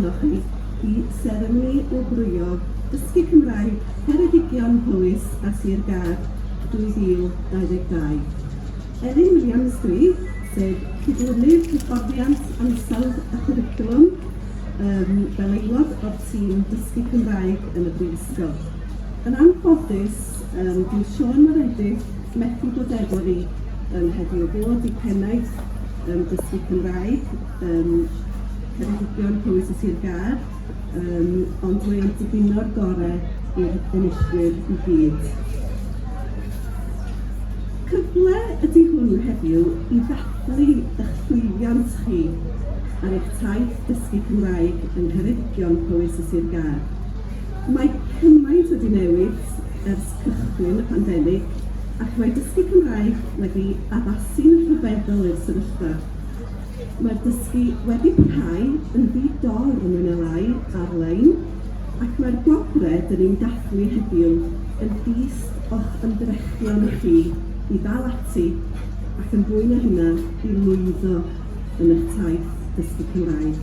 ohonoch chi i Seremoni Wobrwyo, Dysgu Cymraeg, Ceredigion Powys a Sir Gâr 2022. Elin Williams dwi, sef cydlynydd hyfforddiant ansawdd a chwricwlwm fel aelod o'r tîm Dysgu Cymraeg yn y Brifysgol. Yn anffodus, dyw Siôn Maredig methu bod efo ni heddiw bod i pennaeth Dysgu Cymraeg, Ceredigion Powys a Sir Gâr, ond mae o'n dibino'r gorau i'r enillwyr i gyd. Cyfle ydy hwn heddiw i ddathlu eich llwyddiant chi ar eich taith Dysgu Cymraeg yn Ceredigion Powys a Sir Gâr. Mae cymaint wedi newid ers cychwyn y pandemig ac mae Dysgu Cymraeg wedi addasu'n rhyfeddol i'r sefyllfa. Mae'r dysgu wedi parhau yn ddidor yn ymwneud ar-lein ac mae'r gwobrau dyn ni'n dathlu heddiw yn dyst o'ch ymdrechion chi i ddal ati ac yn fwy na hynna i lwyddo yn eich taith Dysgu Cymraeg.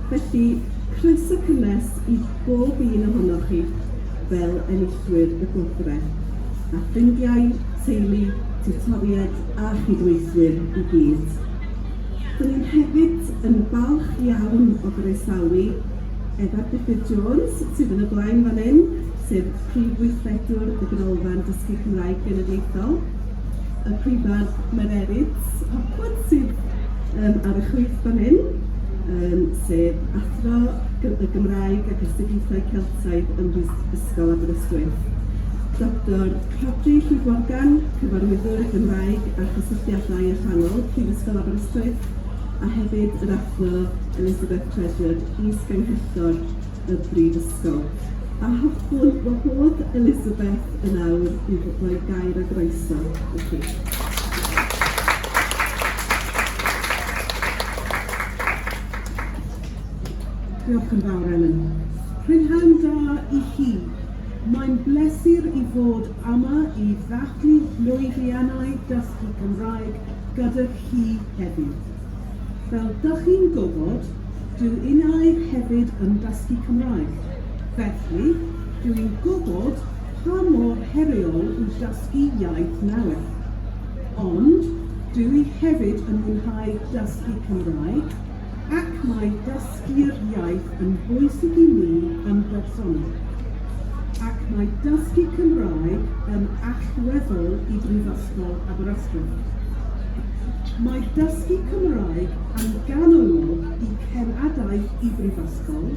Felly, croeso cynnes i bob un ohonoch chi fel enillwyr y gwobrau, a ffrindiau, teulu, tutoriaid a chydweithwyr i gyd. Dyn ni'n hefyd yn falch iawn o groesawu Edward Griffith Jones sydd yn y blaen fan hyn, sef Prif Weithredwr y Ganolfan Dysgu Cymraeg Genedlaethol, y Prifar Mererid Hopwood sydd ar y chwith fan hyn, sef Athro y Gymraeg ac Astudiaethau Celtaidd ym Mhrifysgol Aberystwyth. Dr Rodri Llwydworgan, Cyfarwyddwr y Gymraeg a Chysylltiadau Allanol, Prifysgol Aberystwyth, a hefyd yr athro Elizabeth Tregaron, is-ganghellor y Brifysgol. A hoffwn bod Elizabeth yn awr i roi gair a groeso i chi. Diolch yn fawr, Ellen. Prynhawn da i chi. Mae'n bleser i fod yma i ddathlu llwyddiannau dysgu Cymraeg gyda chi heddiw. Fel dych chi'n gwybod, dyw unai hefyd yn dysgu Cymraeg. Felly, dwi'n gwybod pa mor heriol yw dysgu iaith newydd. Ond, dwi hefyd yn mwynhau dysgu Cymraeg, ac mae dysgu'r iaith yn bwysig i mi yn bersonol. Ac mae dysgu Cymraeg yn allweddol i Brifysgol Aberystwyth. Mae dysgu Cymraeg yn ganolog i cenadaeth i Brifysgol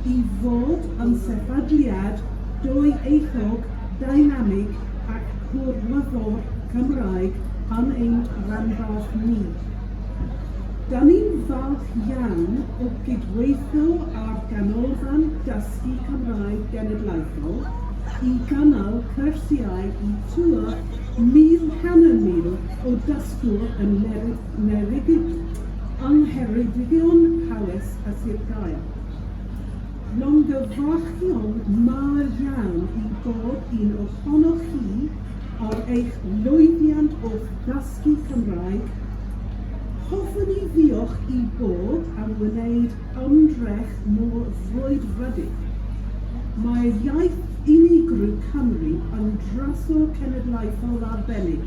i fod yn sefydliad dwy-eithog, dynamig ac cwrlyfawr Cymraeg yn ein rhanbarth ni. Da ni'n falch iawn o gydweithio â'r Ganolfan Dysgu Cymraeg Genedlaethol i gynnal cyrsiau i tŵr 1,000 o dysgwyr yn Ngheredigion Powys a Sir Gâr. Longyfarchion mawr iawn i bob un ohonoch chi ar eich lwyddiant o ddysgu Cymraeg. Hoffwn i ddiolch i bob am wneud ymdrech mor frwydfrydig. Mae'r iaith unigryw Cymru yn drysor cenedlaethol arbennig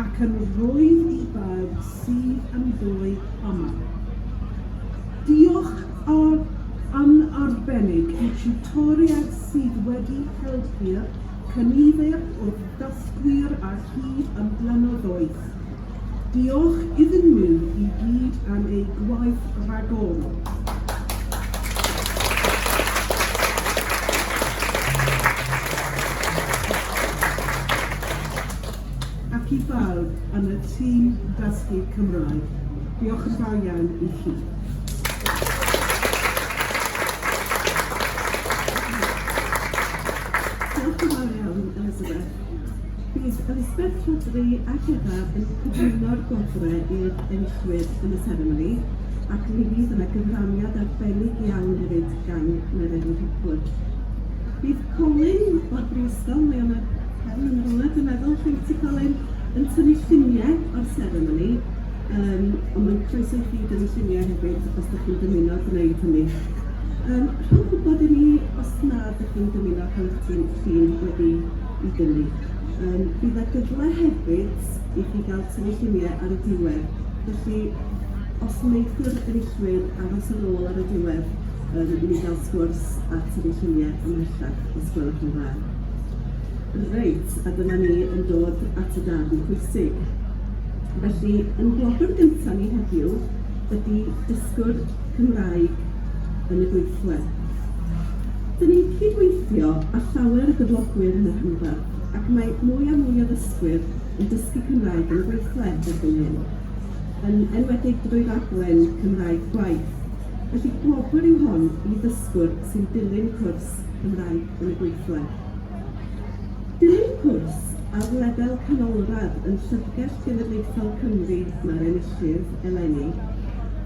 ac yn rwydd i bawb sydd yn dod yma. Diolch yn arbennig i tiwtoriaid sydd wedi helpu'r cynifer o ddysgwyr a hyd yn blynyddoedd. Diolch iddyn nhw i gyd am eu gwaith ragorol. Ac i bawb yn y tîm dysgu Cymraeg. Diolch yn fawr iawn i chi. Diolch yn fawr iawn, Elizabeth. Bydd Elizabeth Rodri ac Eva yn cyflwyno'r gwobrau i'r enillwyr yn y seremoni, ac mi fydd yna gyfraniad arbennig iawn hefyd gan Mererid Hopwood. Bydd Colin o'r Brifysgol, mae yna Helen yn rhywle, dwi'n meddwl, chi'n ti Colin, yn tynnu lluniau o'r seremoni, ond mae'n croeso i chi yn y lluniau hefyd os ydych chi'n dymuno gwneud hynny. Rhowch gwybod i mi os na ydych chi'n dymuno cael eich llun wedi ei dynnu. Bydd y gyfle hefyd i chi gael tynnu lluniau ar y diwedd. Felly, os wneith'r enillwyr aros yn ôl ar y diwedd, i ni gael sgwrs a tynnu lluniau ymhellach os gwelwch yn dda. Reit, a dyma ni yn dod at y darn pwysig. Felly, yn globr gyntaf ni heddiw ydy dysgwr Cymraeg yn y gweithle. Dyn ni'n cydweithio â llawer y gyflogwyr yn y rhanbarth, ac mae mwy a mwy o ddysgwyr yn dysgu Cymraeg yn y gweithle erbyn hyn, yn enwedig drwy raglen Cymraeg gwaith. Felly globr yw hon i ddysgwr sy'n dilyn cwrs Cymraeg yn y gweithle. Dilyn cwrs ar lefel canolradd yn Llyfrgell Genedlaethol Cymru mae'r enillydd eleni,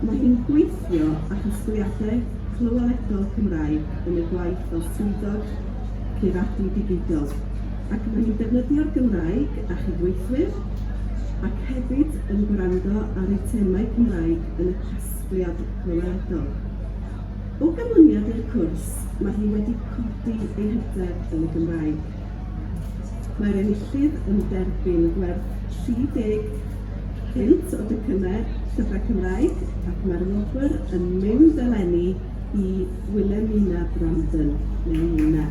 mae hi'n gweithio â chysgliadau clywaledol Cymraeg yn y gwaith fel swyddog ceiradu digidol, ac mae hi'n defnyddio'r Gymraeg a chydweithwyr, ac hefyd yn gwrando ar eitemau Cymraeg yn y casgliad clywaledol. O ganlyniad i'r cwrs, mae hi wedi codi ei hyder yn y Gymraeg. Mae'r enillydd yn derbyn gwerth 30 punt o decynau llyfrau Cymraeg, ac mae'r wobr yn mynd eleni i Wilhelmina Brandon, neu Nina.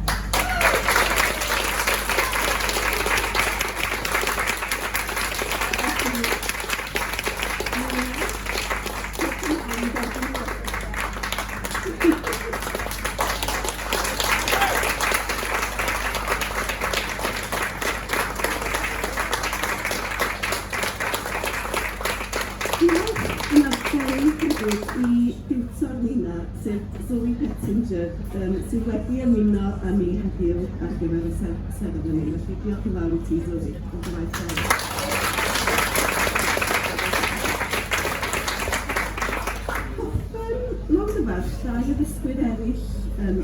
Sydd wedi ymuno â mi heddiw ar gyfer y seremoni. Felly diolch yn fawr i ti, Zoe. Mewn dyfar, llai o ddysgwyr eraill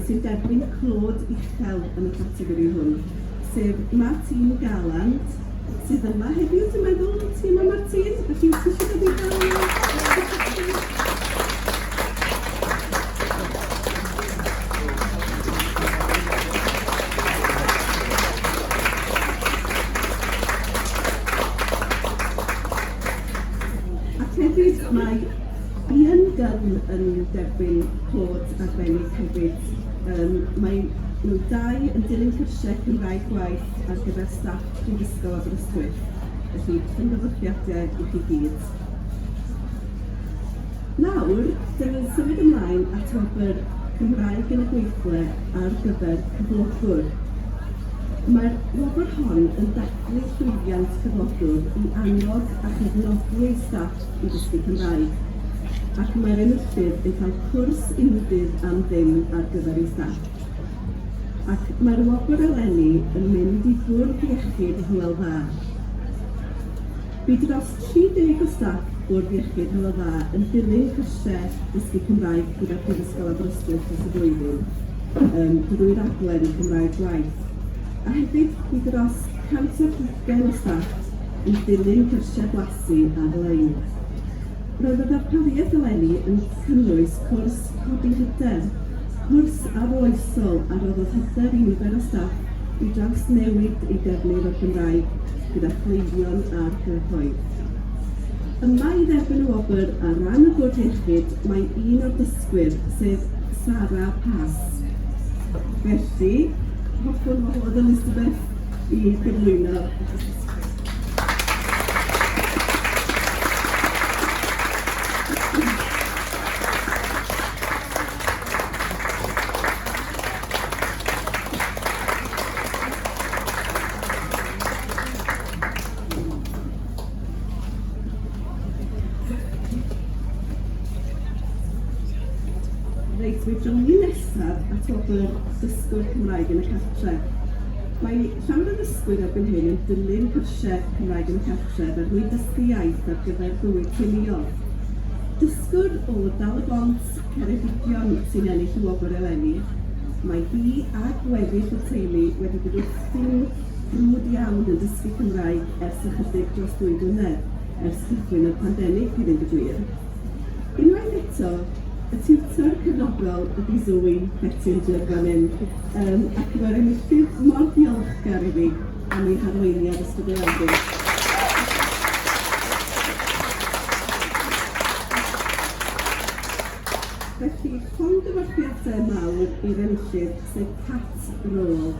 sy'n derbyn clod uchel yn y categori hwn, sef Martin Garland, sydd yma heddiw, ti'n meddwl, ti yma Martin? Felly, ti eisiau dod i gael? Mae Ian Gunn yn derbyn clod arbennig hefyd. Mae nhw dau yn dilyn cyrsiau Cymraeg gwaith ar gyfer staff Prifysgol Aberystwyth. Felly, cyngyfyrchiadau i chi gyd. Nawr, dyna ni'n symud ymlaen at wobr Cymraeg yn y gweithle ar gyfer cyflogwr. Mae'r wobr hon yn dathlu llwyddiant cyflogwr i annog a chefnogi staff i ddysgu Cymraeg, ac mae'r enillydd yn cael cwrs undydd am ddim ar gyfer ei staff. Ac mae'r wobr eleni yn mynd i bwrdd iechyd Hywel Dda. Bydd dros 30 o staff bwrdd iechyd Hywel Dda yn dilyn cyrsiau dysgu Cymraeg gyda'r Prifysgol Aberystwyth dros y blwyddyn, drwy raglen Cymraeg gwaith. A hefyd, bydd dros 120 o staff yn dilyn cyrsiau blasu ar-lein. Roedd y ddarpariaeth eleni yn cynnwys cwrs codi hyder, cwrs arloesol a roddodd hyder i nifer o staff i draws newid ei defnydd o'r Gymraeg gyda chleifion a'r gyrchoedd. Yma i dderbyn y wobr ar ran y bwrdd iechyd mae un o'r dysgwyr, sef Sara Pass. Felly, hoffwn wahodd Elizabeth i gyflwyno. Reit, mi drwm ni nesaf at wobr dysgwr Cymraeg yn y cartref. Mae llawer o ddysgwyr erbyn hyn yn dilyn cwrsiau Cymraeg yn y cartref er mwyn dysgu iaith ar gyfer bywyd teuluol. Dysgwr o Dal y Bont, Ceredigion sy'n ennill y wobr eleni. Mae hi a gweddill y teulu wedi bod wrthi'n brwd iawn yn dysgu Cymraeg ers ychydig dros 2 blynedd. ers cychwyn y pandemig i ddweud y gwir. Unwaith eto, y tiwtor cefnogol ydi Zoe Pettinger fan hyn, ac mae'r enillydd mor diolchgar i fi am ei harweiniad ystadeiladol. Felly, llond y farchiadau mawr i'r enillydd sef Cat Roll.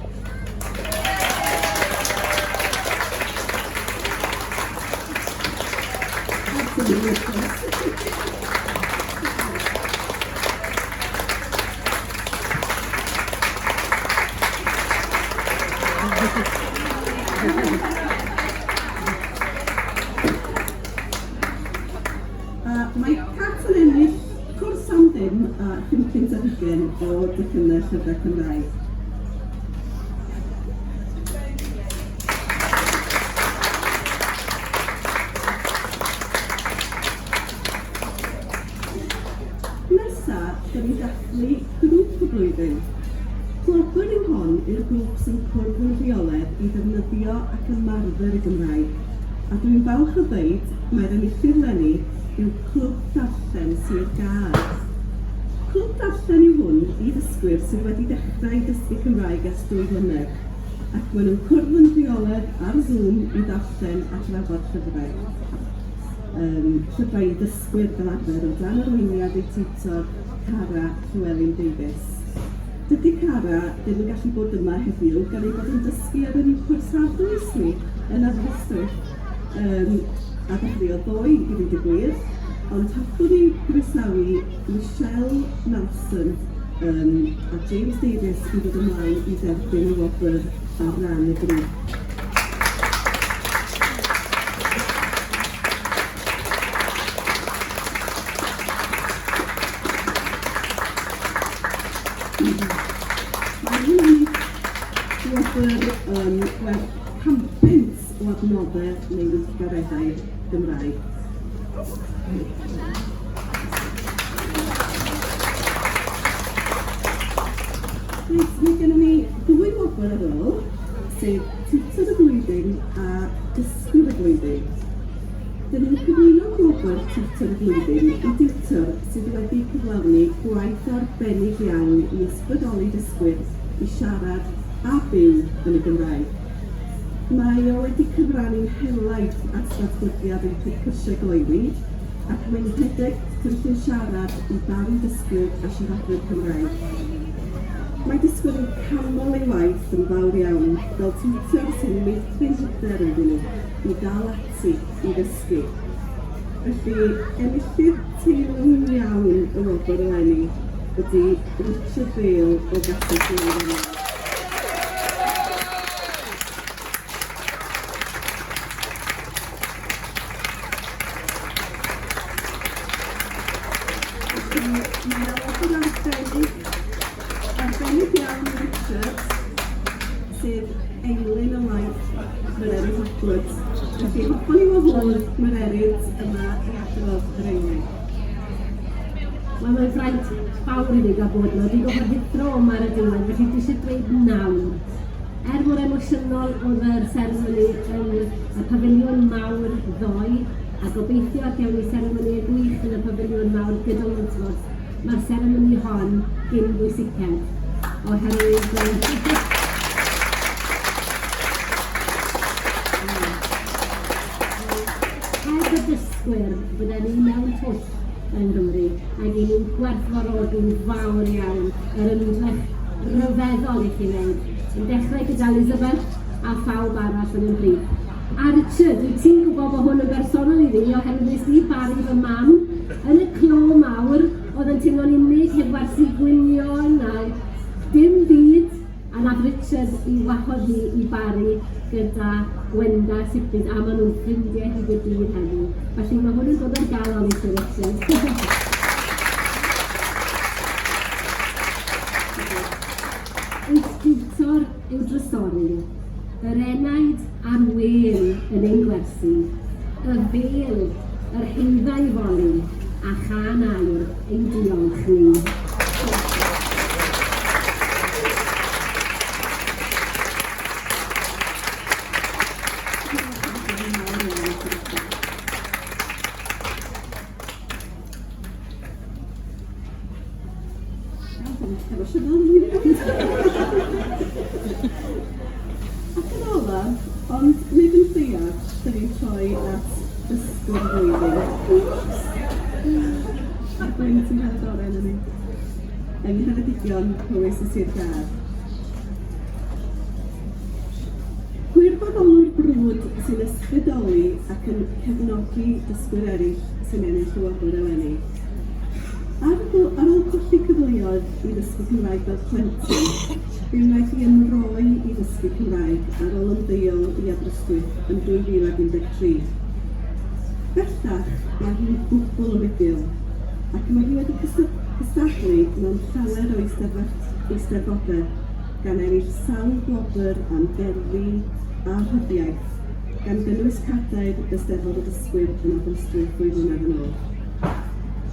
Mae Cat yn ennill cwrs am ddim a 50 o dechrau llyfrau Cymraeg. Nesa, da ni dathlu grŵp y blwyddyn. Clogwyd yng hon yw'r grŵp sy'n cwrdd yn rheoledd i ddefnyddio ac ymarfer y Gymraeg. A dwi'n falch o ddweud mae'r enillydd leni yw Clwb Darllen Sir Gâr. Clwb Darllen yw hwn i ddysgwyr sydd wedi dechrau dysgu Cymraeg ers 2 flynedd, ac maen nhw'n cwrdd yn rheoledd ar Zoom i darllen a trafod llyfrau. Llyfrau i ddysgwyr fel arfer o dan arweiniad ei tiwtor Cara Llywelyn Davies. Dydy Cara ddim yn gallu bod yma heddiw gan ei bod yn dysgu ar yr cwrs ni yn Aberystwyth. A dechrau o ddoe i ddweud y gwir, ond hoffwn i groesawu Michelle Nelson a James Davies i ddod ymlaen i dderbyn y wobr ar ran y grŵp. Mae hyn yn wobr campynt o adnoddau neu weithgareddau Gymraeg. Mae gennym ni 2 wobr ar ôl, sef tiwtor y blwyddyn a dysgwr y blwyddyn. Dyn ni'n cyflwyno wobr tiwtor y blwyddyn i diwtor sydd wedi cyflawni gwaith arbennig iawn i ysbrydoli dysgwyr i siarad a byw yn y Gymraeg. Mae o wedi cyfrannu'n helaeth at ddatblygiad ein cwrsau gloewi ac mae'n rhedeg cynllun siarad i barn dysgwyr a siaradwyr Cymraeg. Mae dysgwyr yn canmol ei waith yn fawr iawn fel tiwtor sy'n meithrin hyder iddyn nhw i dal ati i ddysgu. Felly, enillydd teilwng iawn y wobr eleni ydy Richard Bale o Gallu Cymraeg. Mae'n wobr arbennig iawn Richard, sydd englyn y waith Mererid Hopwood. Felly, hoffwn i wobr Mererid yma i adrodd yr englyn. Wel, mae'n fraint fawr i fi gael bod yma. Dwi'n gofod hithro yma ar y diwedd, felly dwi eisiau dweud nawr. Mor emosiynol oedd yr seremoni yn y pafiliwn mawr ddoe, a gobeithio ac ewn i seremoni gwych yn y pafiliwn mawr gyda Eisteddfod. Mae'r seremoni hon gyn bwysicedd, oherwydd heb y dysgwyr bydden ni mewn twll yn Gymru, ac i ni'n gwerthfawrogi'n fawr iawn yr ymdrech ryfeddol i chi wneud. Yn dechrau gyda Elizabeth a phawb arall yn y brif. A Richard, wyt ti'n gwybod bod hwn yn bersonol i fi, oherwydd nes i bari fy mam yn y clo mawr, oedd yn teimlo'n unig heb wersi gwinion a dim byd, a nath Richard i wahoddi i bari gyda Gwenda Sipid, a maen nhw'n ffrindiau hyd y byd heddiw. Felly mae hwn yn dod ar galon i ti, Richard. Eisteddfod yw drysori, yr enaid a'r wel yn ein gwersi, y fel, yr heiddau foli, a chan air ein diolch ni. Efo sianel yn mynd. Ac yn ola, ond nid yn lleiaf, da ni'n troi at dysgu'r flwyddyn. Dwi'n sy'n cael y doren yn ni. Yng Ngheredigion, Powys y Sir Gar. Gwirfoddolwyr brwd sy'n ysbrydoli ac yn cefnogi dysgwyr eraill sy'n ennill llywodrwydd eleni. Ar ôl colli cyfleoedd i ddysgu Cymraeg fel plentyn, fe wnaeth i ymroi i ddysgu Cymraeg ar ôl ymddeol i Aberystwyth yn 2013. Bellach, mae hi'n gwbl o fudiol, ac mae hi wedi cystadlu mewn llawer o eisteddfodau gan ennill sawl gwobr am gerddi a rhyddiaeth, gan gynnwys cadair Eisteddfod y Dysgwyr yn Aberystwyth 2 mlynedd yn ôl.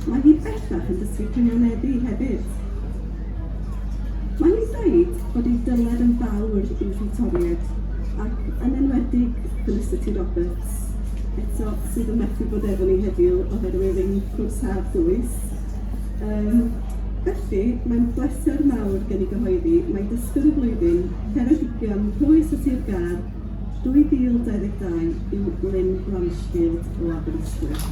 Mae hi bellach yn dysgu cynghaneddu hefyd. Mae hi'n dweud bod ei dyled yn fawr i'w tutoriaid, ac yn enwedig Felicity Roberts, eto sydd yn methu bod efo ni heddiw oherwydd ein cwrs haf dwys. Felly, mae'n bleser mawr gen i gyhoeddi mae dysgwr y flwyddyn Ceredigion Powys y Sir Gar 2022 yw Lynn Blanchfield o Aberystwyth.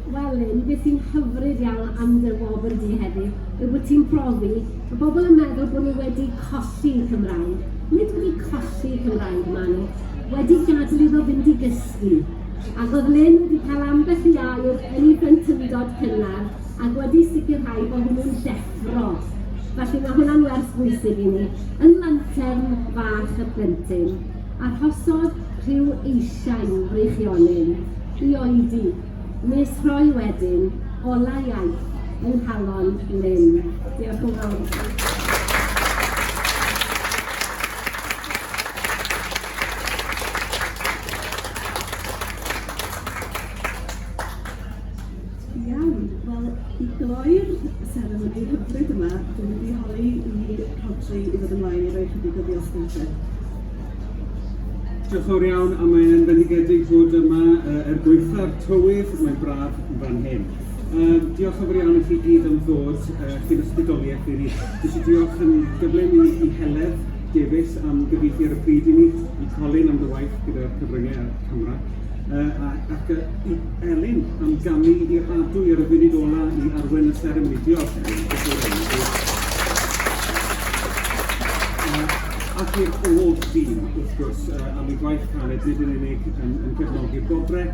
Wel, Lynn, beth sy'n hyfryd iawn am dy wobr di heddiw yw bod ti'n profi y bobl yn meddwl bod nhw wedi colli Cymraeg. Nid wedi colli Cymraeg, maen nhw wedi gadael iddo fynd i gysgu. Ac oedd Lynn wedi cael ambell i air yn ei blentyndod cynnar ac wedi sicrhau bod hwnnw'n deffro. Felly mae hwnna'n werth bwysig i ni. Yn lantern fach y plentyn, arhosodd rhyw eisiau breichionyn i oedi, nes rhoi wedyn ola iaith yng nghalon Lynn. Diolch yn fawr. Iawn, wel, i gloi'r seremoni hyfryd yma, dwi'n mynd i holi i Rodri i ddod ymlaen i roi chydig o ddiolchgar. Diolch yn fawr iawn, a mae'n bendigedig fod yma gweitha'r tywydd, mae'n braf fan hyn. Diolch yn fawr iawn i chi gyd am ddod, chi'n ysbrydoliaeth i ni. Dwi'n diolch yn gyflym i Heledd Davies am gyfieithu ar y pryd i ni, i Colin am dy waith gyda'r cyfryngau a'r camera, ac i Elin am gamu i'r adwy ar y funud ola i arwen y seremoni. Diolch, Elin. Ac i'r oed dîm, wrth gwrs, am ei gwaith caled, nid yn unig yn cefnogi'r gobrau,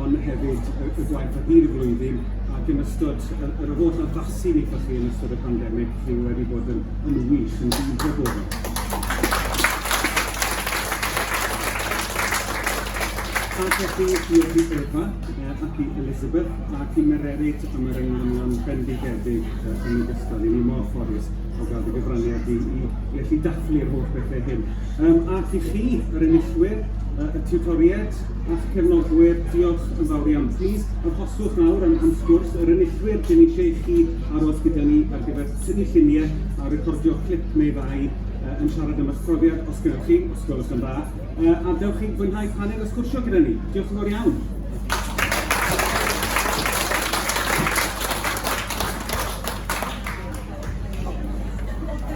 ond hefyd y gwaith ar hyd y flwyddyn, ac yn ystod yr holl addasu ni chi yn ystod y pandemig, chi wedi bod yn wych, yn dîm gyfodol. Ac felly i Efa, ac i Elizabeth, ac i Mererid am yr ynganion bendigedig yn ei gystal. I ni mor ffodus o gael y gyfraniad i allu dathlu'r holl bethau hyn. Ac i chi, yr enillwyr, y tiwtoried a'ch cefnogwyr, diolch yn fawr iawn. Plis, arhoswch nawr am sgwrs. Yr enillwyr, dyn ni eisiau chi aros gyda ni ar gyfer tynnu lluniau a recordio clip neu ddau yn siarad am eich profiad, os gynnwch chi, os gwelwch yn dda. A dewch chi fwynhau panel y sgwrsio gyda ni. Diolch yn fawr iawn.